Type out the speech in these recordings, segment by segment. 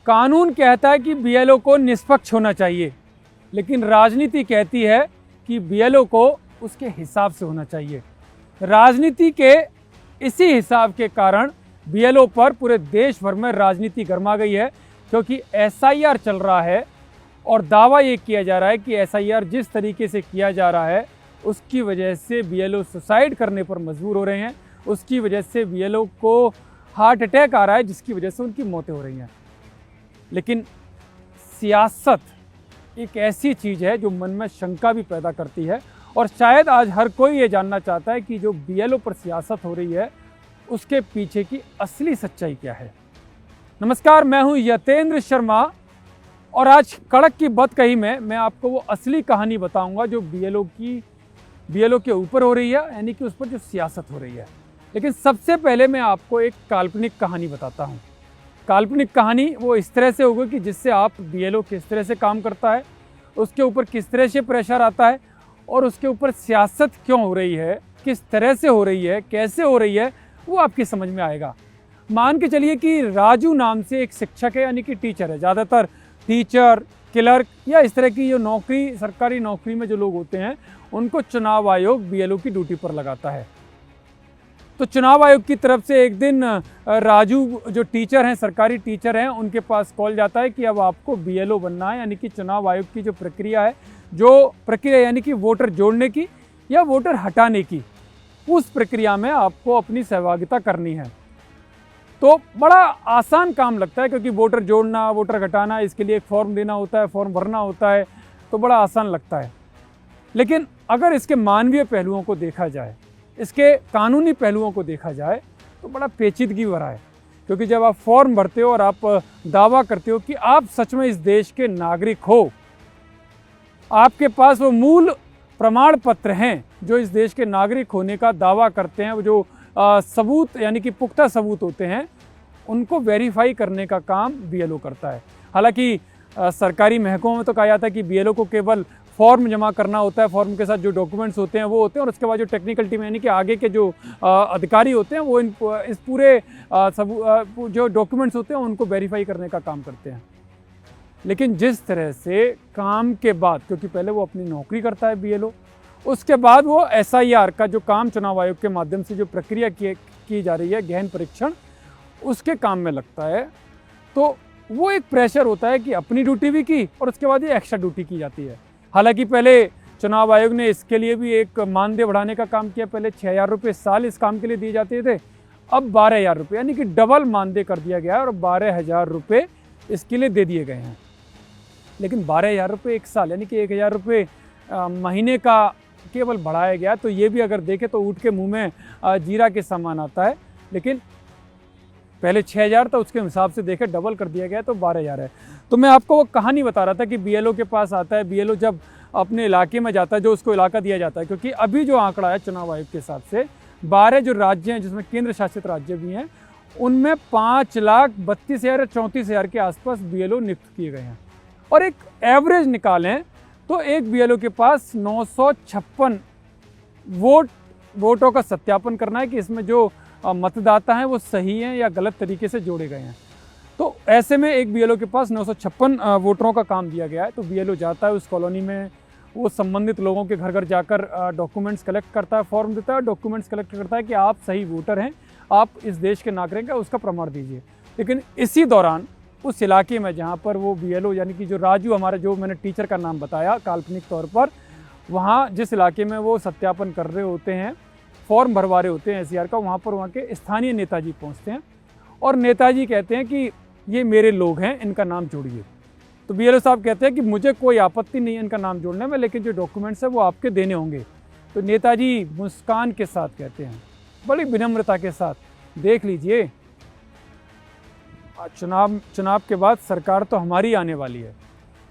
कानून कहता है कि बीएलओ को निष्पक्ष होना चाहिए, लेकिन राजनीति कहती है कि बीएलओ को उसके हिसाब से होना चाहिए। राजनीति के इसी हिसाब के कारण बीएलओ पर पूरे देश भर में राजनीति गरमा गई है, क्योंकि एसआईआर चल रहा है और दावा ये किया जा रहा है कि एसआईआर जिस तरीके से किया जा रहा है उसकी वजह से बीएलओ सुसाइड करने पर मजबूर हो रहे हैं, उसकी वजह से बीएलओ को हार्ट अटैक आ रहा है, जिसकी वजह से उनकी मौतें हो रही हैं। लेकिन सियासत एक ऐसी चीज़ है जो मन में शंका भी पैदा करती है, और शायद आज हर कोई ये जानना चाहता है कि जो बीएलओ पर सियासत हो रही है उसके पीछे की असली सच्चाई क्या है। नमस्कार, मैं हूं यतेंद्र शर्मा और आज कड़क की बदकही में मैं आपको वो असली कहानी बताऊंगा जो बीएलओ के ऊपर हो रही है, यानी कि उस पर जो सियासत हो रही है। लेकिन सबसे पहले मैं आपको एक काल्पनिक कहानी बताता हूँ। काल्पनिक कहानी वो इस तरह से होगी कि जिससे आप बीएलओ किस तरह से काम करता है, उसके ऊपर किस तरह से प्रेशर आता है और उसके ऊपर सियासत क्यों हो रही है, किस तरह से हो रही है, कैसे हो रही है, वो आपकी समझ में आएगा। मान के चलिए कि राजू नाम से एक शिक्षक है, यानी कि टीचर है। ज़्यादातर टीचर, क्लर्क या इस तरह की जो नौकरी, सरकारी नौकरी में जो लोग होते हैं उनको चुनाव आयोग बीएलओ की ड्यूटी पर लगाता है। तो चुनाव आयोग की तरफ से एक दिन राजू जो टीचर हैं, सरकारी टीचर हैं, उनके पास कॉल जाता है कि अब आपको बीएलओ बनना है, यानी कि चुनाव आयोग की जो प्रक्रिया है, यानी कि वोटर जोड़ने की या वोटर हटाने की, उस प्रक्रिया में आपको अपनी सहभागिता करनी है। तो बड़ा आसान काम लगता है, क्योंकि वोटर जोड़ना, वोटर घटाना, इसके लिए एक फॉर्म देना होता है, फॉर्म भरना होता है, तो बड़ा आसान लगता है। लेकिन अगर इसके मानवीय पहलुओं को देखा जाए, इसके कानूनी पहलुओं को देखा जाए, तो बड़ा पेचीदगी भरा है। क्योंकि जब आप फॉर्म भरते हो और आप दावा करते हो कि आप सच में इस देश के नागरिक हो, आपके पास वो मूल प्रमाण पत्र हैं जो इस देश के नागरिक होने का दावा करते हैं, वो जो सबूत यानी कि पुख्ता सबूत होते हैं, उनको वेरीफाई करने का काम बीएलओ करता है। हालांकि सरकारी महकमों में तो कहा जाता है कि बीएलओ को केवल फॉर्म जमा करना होता है, फॉर्म के साथ जो डॉक्यूमेंट्स होते हैं वो होते हैं, और उसके बाद जो टेक्निकल टीम यानी कि आगे के जो अधिकारी होते हैं वो इस पूरे जो डॉक्यूमेंट्स होते हैं उनको वेरीफाई करने का काम करते हैं। लेकिन जिस तरह से काम के बाद, क्योंकि पहले वो अपनी नौकरी करता है बीएलओ, उसके बाद वो एसआईआर का जो काम चुनाव आयोग के माध्यम से जो प्रक्रिया की जा रही है, गहन परीक्षण, उसके काम में लगता है, तो वो एक प्रेशर होता है कि अपनी ड्यूटी भी की और उसके बाद ये एक्स्ट्रा ड्यूटी की जाती है। हालांकि पहले चुनाव आयोग ने इसके लिए भी एक मानदेय बढ़ाने का काम किया। पहले 6,000 रुपये साल इस काम के लिए दिए जाते थे, अब 12,000 रुपये, यानी कि डबल मानदेय कर दिया गया है और 12,000 रुपये इसके लिए दे दिए गए हैं। लेकिन 12,000 रुपये एक साल, यानी कि 1,000 रुपये महीने का केवल बढ़ाया गया। तो ये भी अगर देखें तो ऊँट के मुंह में जीरा के समान आता है। लेकिन पहले 6,000 था, उसके हिसाब से देखें डबल कर दिया गया, तो 12,000 है। तो मैं आपको वो कहानी बता रहा था कि बीएलओ के पास आता है, बीएलओ जब अपने इलाके में जाता है, जो उसको इलाका दिया जाता है, क्योंकि अभी जो आंकड़ा है चुनाव आयोग के हिसाब से 12 जो राज्य हैं, जिसमें केंद्र शासित राज्य भी हैं, उनमें 5,32,000 या 34,000 के आसपास बीएलओ नियुक्त किए गए हैं। और एक एवरेज निकालें तो एक बीएलओ के पास 956 वोटों का सत्यापन करना है कि इसमें जो मतदाता हैं वो सही हैं या गलत तरीके से जोड़े गए हैं। तो ऐसे में एक बीएलओ के पास 956 वोटरों का काम दिया गया है। तो बीएलओ जाता है उस कॉलोनी में, वो संबंधित लोगों के घर घर जाकर डॉक्यूमेंट्स कलेक्ट करता है, फॉर्म देता है, डॉक्यूमेंट्स कलेक्ट करता है कि आप सही वोटर हैं, आप इस देश के नागरिक हैं, उसका प्रमाण दीजिए। लेकिन इसी दौरान उस इलाके में जहाँ पर वो बीएलओ यानी कि जो राजू, हमारा जो मैंने टीचर का नाम बताया काल्पनिक तौर पर, वहाँ जिस इलाके में वो सत्यापन कर रहे होते हैं, फॉर्म भरवा रहे होते हैं एसआईआर का, वहाँ पर वहाँ के स्थानीय नेताजी पहुँचते हैं और नेताजी कहते हैं कि ये मेरे लोग हैं, इनका नाम जोड़िए। तो बीएलओ साहब कहते हैं कि मुझे कोई आपत्ति नहीं है इनका नाम जोड़ने में, लेकिन जो डॉक्यूमेंट्स है वो आपके देने होंगे। तो नेताजी मुस्कान के साथ कहते हैं, बड़ी विनम्रता के साथ, देख लीजिए चुनाव के बाद सरकार तो हमारी आने वाली है।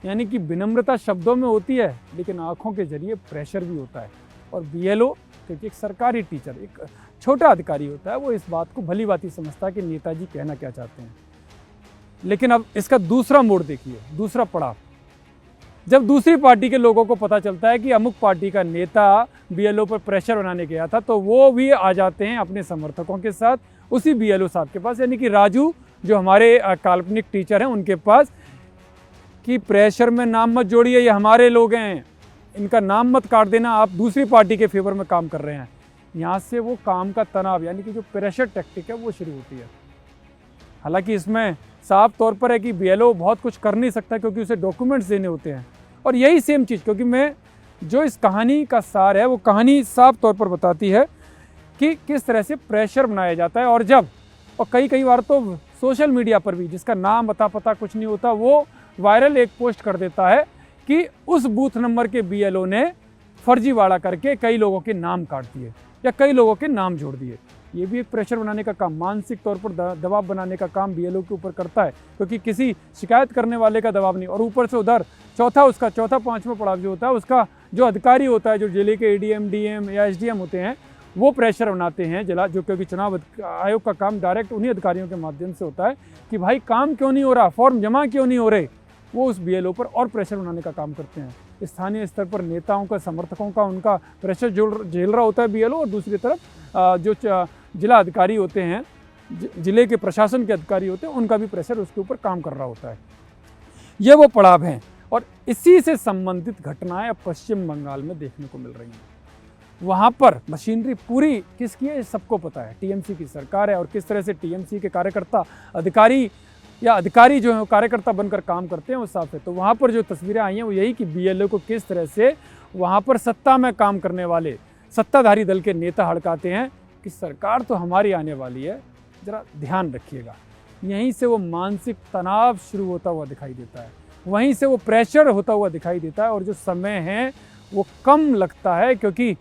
यानी कि विनम्रता शब्दों में होती है, लेकिन आंखों के जरिए प्रेशर भी होता है। और बीएलओ क्योंकि एक सरकारी टीचर, एक छोटा अधिकारी होता है, वो इस बात को भली भांति समझता है कि नेताजी कहना क्या चाहते हैं। लेकिन अब इसका दूसरा मोड़ देखिए, दूसरा पड़ाव, जब दूसरी पार्टी के लोगों को पता चलता है कि अमुक पार्टी का नेता बीएलओ पर प्रेशर बनाने गया था, तो वो भी आ जाते हैं अपने समर्थकों के साथ उसी बीएलओ साहब के पास, यानी कि राजू जो हमारे काल्पनिक टीचर हैं उनके पास कि प्रेशर में नाम मत जोड़िए, ये हमारे लोग हैं, इनका नाम मत काट देना, आप दूसरी पार्टी के फेवर में काम कर रहे हैं। यहाँ से वो काम का तनाव यानी कि जो प्रेशर टैक्टिक है वो शुरू होती है। हालांकि इसमें साफ तौर पर है कि बीएलओ बहुत कुछ कर नहीं सकता क्योंकि उसे डॉक्यूमेंट्स देने होते हैं। और यही सेम चीज़, क्योंकि मैं जो इस कहानी का सार है वो कहानी साफ तौर पर बताती है कि किस तरह से प्रेशर बनाया जाता है। और जब और कई बार तो सोशल मीडिया पर भी जिसका नाम पता कुछ नहीं होता वो वायरल एक पोस्ट कर देता है कि उस बूथ नंबर के बीएलओ ने फर्जीवाड़ा करके कई लोगों के नाम काट दिए या कई लोगों के नाम जोड़ दिए। ये भी एक प्रेशर बनाने का काम, मानसिक तौर पर दबाव बनाने का काम बीएलओ के ऊपर करता है, क्योंकि किसी शिकायत करने वाले का दबाव नहीं। और ऊपर से उधर चौथा पांचवा पड़ाव जो होता है उसका जो अधिकारी होता है, जो जिले के एडीएम डीएम या एसडीएम होते हैं, वो प्रेशर बनाते हैं जिला, जो क्योंकि चुनाव आयोग का काम डायरेक्ट उन्हीं अधिकारियों के माध्यम से होता है कि भाई काम क्यों नहीं हो रहा, फॉर्म जमा क्यों नहीं हो रहे। वो उस बीएलओ पर और प्रेशर बनाने का काम करते हैं। स्थानीय स्तर पर नेताओं का, समर्थकों का उनका प्रेशर झेल रहा होता है बीएलओ, और दूसरी तरफ जो जिला अधिकारी होते हैं, जिले के प्रशासन के अधिकारी होते हैं, उनका भी प्रेशर उसके ऊपर काम कर रहा होता है। ये वो पड़ाव हैं और इसी से संबंधित घटनाएं अब पश्चिम बंगाल में देखने को मिल रही हैं। वहाँ पर मशीनरी पूरी किसकी है सबको पता है, टीएमसी की सरकार है। और किस तरह से टीएमसी के कार्यकर्ता अधिकारी जो है कार्यकर्ता बनकर काम करते हैं वो साफ है। तो वहाँ पर जो तस्वीरें आई हैं वो यही कि बीएलओ को किस तरह से वहाँ पर सत्ता में काम करने वाले सत्ताधारी दल के नेता हड़काते हैं कि सरकार तो हमारी आने वाली है, ज़रा ध्यान रखिएगा। यहीं से वो मानसिक तनाव शुरू होता हुआ दिखाई देता है, वहीं से वो प्रेशर होता हुआ दिखाई देता है। और जो समय है वो कम लगता है, क्योंकि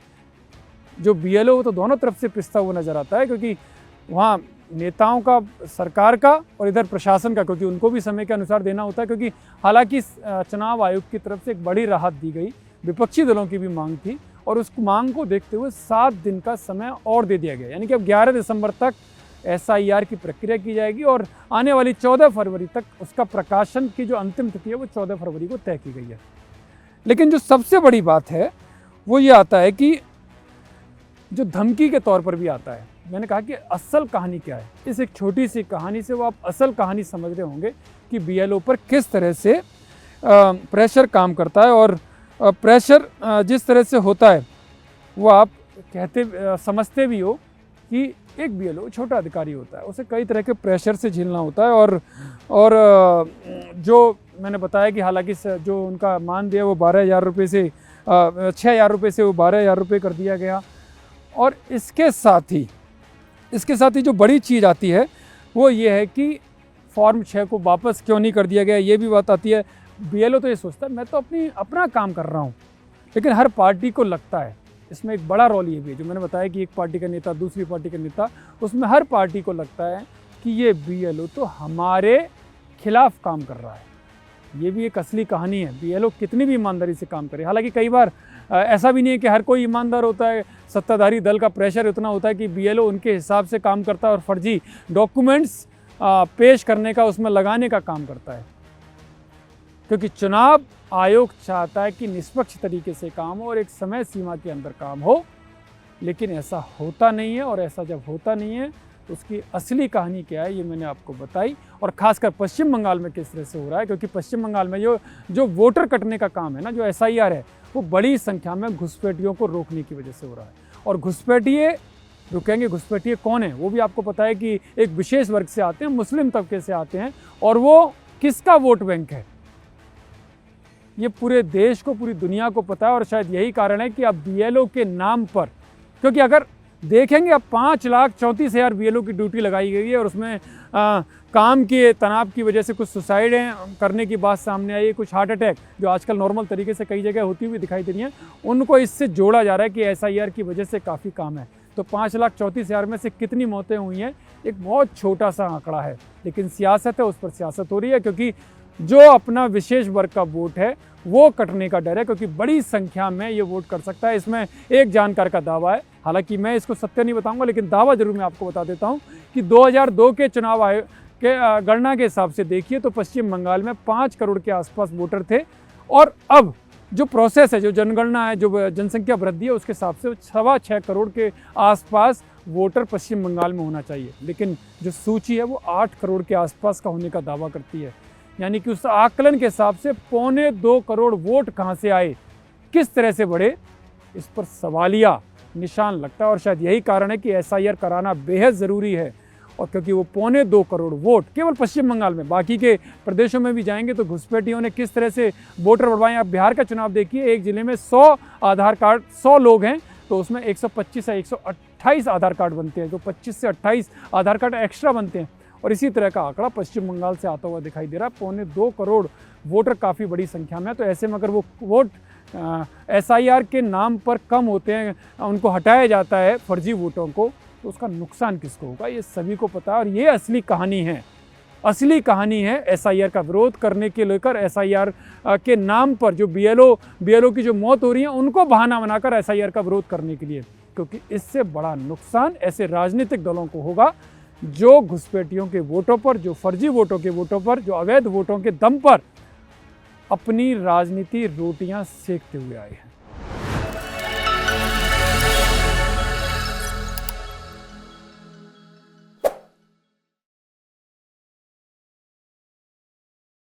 जो बीएलओ तो दोनों तरफ से पिसता हुआ नजर आता है, क्योंकि वहाँ नेताओं का, सरकार का और इधर प्रशासन का, क्योंकि उनको भी समय के अनुसार देना होता है। क्योंकि हालांकि चुनाव आयोग की तरफ से एक बड़ी राहत दी गई, विपक्षी दलों की भी मांग थी, और उस मांग को देखते हुए 7 दिन का समय और दे दिया गया। यानी कि अब 11 दिसंबर तक एसआईआर की प्रक्रिया की जाएगी और आने वाली 14 फरवरी तक उसका प्रकाशन की जो अंतिम तिथि है वो 14 फरवरी को तय की गई है। लेकिन जो सबसे बड़ी बात है वो ये आता है कि जो धमकी के तौर पर भी आता है। मैंने कहा कि असल कहानी क्या है, इस एक छोटी सी कहानी से वो आप असल कहानी समझ रहे होंगे कि बीएलओ पर किस तरह से प्रेशर काम करता है। और प्रेशर जिस तरह से होता है वो आप समझते भी हो कि एक बीएलओ छोटा अधिकारी होता है, उसे कई तरह के प्रेशर से झेलना होता है। और जो मैंने बताया कि हालांकि जो उनका मानदेय वो 12,000 रुपये से 6,000 रुपये से वो 12,000 रुपये कर दिया गया। और इसके साथ ही जो बड़ी चीज़ आती है वो ये है कि फॉर्म 6 को वापस क्यों नहीं कर दिया गया, ये भी बात आती है। बीएलओ तो ये सोचता है मैं तो अपना काम कर रहा हूँ, लेकिन हर पार्टी को लगता है, इसमें एक बड़ा रोल ये भी है जो मैंने बताया कि एक पार्टी का नेता दूसरी पार्टी का नेता, उसमें हर पार्टी को लगता है कि ये बीएलओ तो हमारे खिलाफ काम कर रहा है। ये भी एक असली कहानी है, बीएलओ कितनी भी ईमानदारी से काम करे। हालांकि कई बार ऐसा भी नहीं है कि हर कोई ईमानदार होता है, सत्ताधारी दल का प्रेशर इतना होता है कि बीएलओ उनके हिसाब से काम करता है और फर्जी डॉक्यूमेंट्स पेश करने का, उसमें लगाने का काम करता है। क्योंकि चुनाव आयोग चाहता है कि निष्पक्ष तरीके से काम हो और एक समय सीमा के अंदर काम हो, लेकिन ऐसा होता नहीं है। और ऐसा जब होता नहीं है तो उसकी असली कहानी क्या है ये मैंने आपको बताई। और खासकर पश्चिम बंगाल में किस तरह से हो रहा है, क्योंकि पश्चिम बंगाल में जो वोटर कटने का काम है ना, जो एसआईआर है, वो बड़ी संख्या में घुसपैठियों को रोकने की वजह से हो रहा है। और घुसपैठिए रुकेंगे, घुसपैठिए कौन है वो भी आपको पता है कि एक विशेष वर्ग से आते हैं, मुस्लिम तबके से आते हैं। और वो किसका वोट बैंक है ये पूरे देश को, पूरी दुनिया को पता है। और शायद यही कारण है कि अब बीएलओ के नाम पर, क्योंकि अगर देखेंगे अब 5,34,000 बीएलओ की ड्यूटी लगाई गई है और उसमें काम के तनाव की वजह से कुछ सुसाइडें करने की बात सामने आई है, कुछ हार्ट अटैक जो आजकल नॉर्मल तरीके से कई जगह होती हुई दिखाई दे रही हैं, उनको इससे जोड़ा जा रहा है कि एसआईआर की वजह से काफ़ी काम है। तो 5,34,000 में से कितनी मौतें हुई हैं एक बहुत छोटा सा आंकड़ा है, लेकिन सियासत है, उस पर सियासत हो रही है। क्योंकि जो अपना विशेष वर्ग का वोट है वो कटने का डर है, क्योंकि बड़ी संख्या में ये वोट कर सकता है। इसमें एक जानकार का दावा है, हालांकि मैं इसको सत्य नहीं बताऊंगा, लेकिन दावा जरूर मैं आपको बता देता हूं कि 2002 के चुनाव आयोग के गणना के हिसाब से देखिए तो पश्चिम बंगाल में 5 करोड़ के आसपास वोटर थे। और अब जो प्रोसेस है, जो जनगणना है, जो जनसंख्या वृद्धि है, उसके हिसाब से 6.25 करोड़ के आसपास वोटर पश्चिम बंगाल में होना चाहिए, लेकिन जो सूची है वो 8 करोड़ के आसपास का होने का दावा करती है। यानी कि उस आकलन के हिसाब से 1.25 करोड़ वोट कहाँ से आए, किस तरह से बढ़े, इस पर सवालिया निशान लगता है। और शायद यही कारण है कि SIR कराना बेहद ज़रूरी है। और क्योंकि वो 1.25 करोड़ वोट केवल पश्चिम बंगाल में, बाकी के प्रदेशों में भी जाएंगे तो घुसपैठियों ने किस तरह से वोटर बढ़वाए। आप बिहार का चुनाव देखिए, एक ज़िले में 100 आधार कार्ड, 100 लोग हैं तो उसमें 125 या 128 आधार कार्ड बनते हैं, तो 25 से 28 आधार कार्ड एक्स्ट्रा बनते हैं। और इसी तरह का आंकड़ा पश्चिम बंगाल से आता हुआ दिखाई दे रहा है। 1.25 करोड़ वोटर काफ़ी बड़ी संख्या में है। तो ऐसे में अगर वो वोट SIR के नाम पर कम होते हैं, उनको हटाया जाता है फर्जी वोटों को, तो उसका नुकसान किसको होगा, ये सभी को पता है। और ये असली कहानी है, असली कहानी है SIR का विरोध करने के लेकर। SIR के नाम पर जो BLO की जो मौत हो रही है, उनको बहाना बनाकर SIR का विरोध करने के लिए, क्योंकि इससे बड़ा नुकसान ऐसे राजनीतिक दलों को होगा जो घुसपैठियों के वोटों पर, जो फर्जी वोटों के वोटों पर, जो अवैध वोटों के दम पर अपनी राजनीति रोटियां सेकते हुए आए हैं।